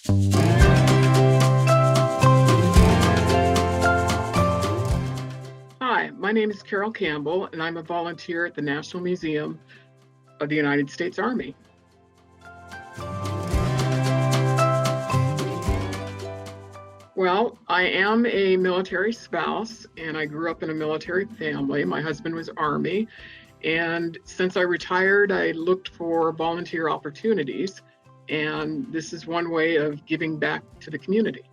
Hi, my name is Carol Campbell, and I'm a volunteer at the National Museum of the United States Army. Well, I am a military spouse, and I grew up in a military family. My husband was Army, and since I retired, I looked for volunteer opportunities, and this is one way of giving back to the community.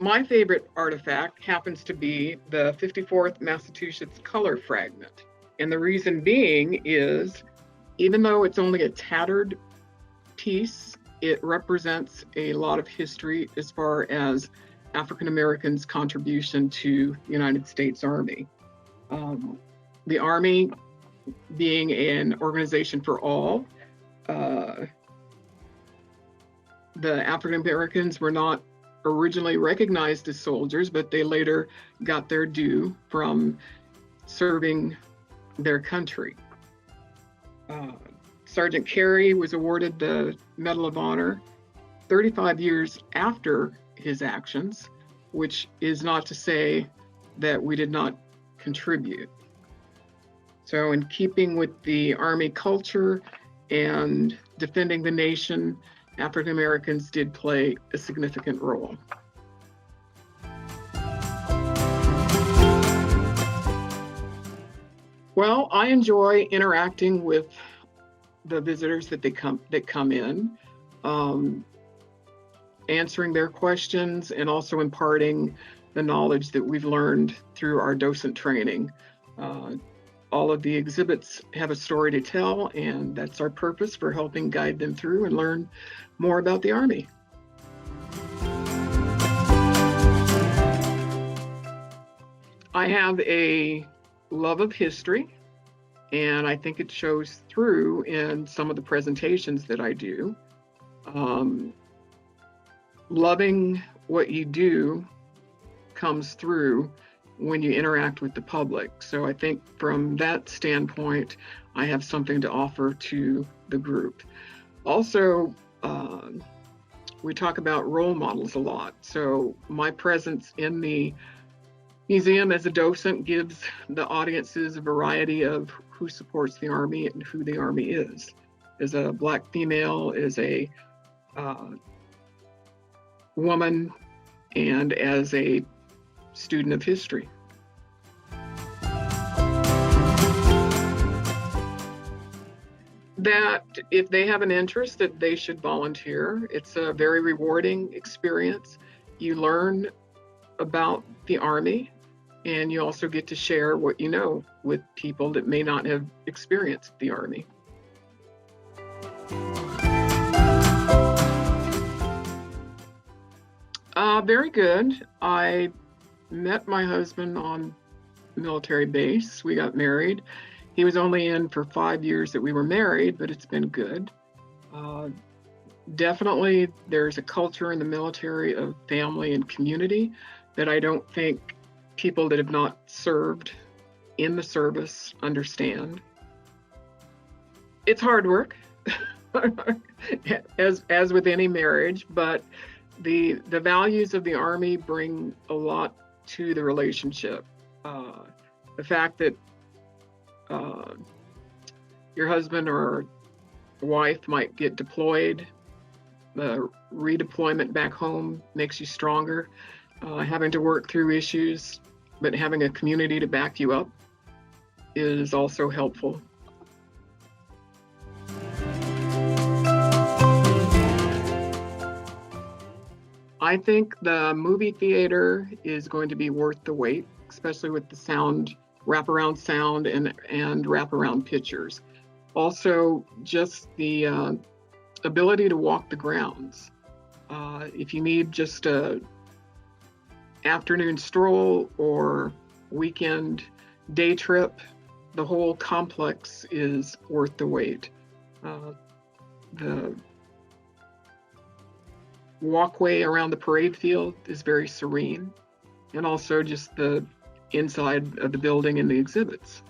My favorite artifact happens to be the 54th Massachusetts color fragment. And the reason being is, even though it's only a tattered piece, it represents a lot of history as far as African Americans' contribution to the United States Army. The Army being an organization for all, the African Americans were not originally recognized as soldiers, but they later got their due from serving their country. Sergeant Carey was awarded the Medal of Honor 35 years after his actions, which is not to say that we did not contribute. So in keeping with the Army culture and defending the nation, African Americans did play a significant role. Well, I enjoy interacting with the visitors that come in, answering their questions and also imparting the knowledge that we've learned through our docent training. All of the exhibits have a story to tell, and that's our purpose for helping guide them through and learn more about the Army. I have a love of history, and I think it shows through in some of the presentations that I do. Loving what you do comes through when you interact with the public. So I think from that standpoint, I have something to offer to the group. Also, we talk about role models a lot. So my presence in the museum as a docent gives the audiences a variety of who supports the Army and who the Army is. As a Black female, as a woman, and as a student of history. That if they have an interest, that they should volunteer. It's a very rewarding experience. You learn about the Army, and you also get to share what you know with people that may not have experienced the Army. Very good. I met my husband on military base. We got married. He was only in for 5 years that we were married, but it's been good. Definitely, there's a culture in the military of family and community that I don't think people that have not served in the service understand. It's hard work, as with any marriage, but the values of the Army bring a lot to the relationship. The fact that your husband or wife might get deployed, the redeployment back home makes you stronger. Having to work through issues, but having a community to back you up is also helpful. I think the movie theater is going to be worth the wait, especially with the sound, wraparound sound and wraparound pictures. Also, just the ability to walk the grounds. If you need just a afternoon stroll or weekend day trip, the whole complex is worth the wait. The walkway around the parade field is very serene, and also just the inside of the building and the exhibits.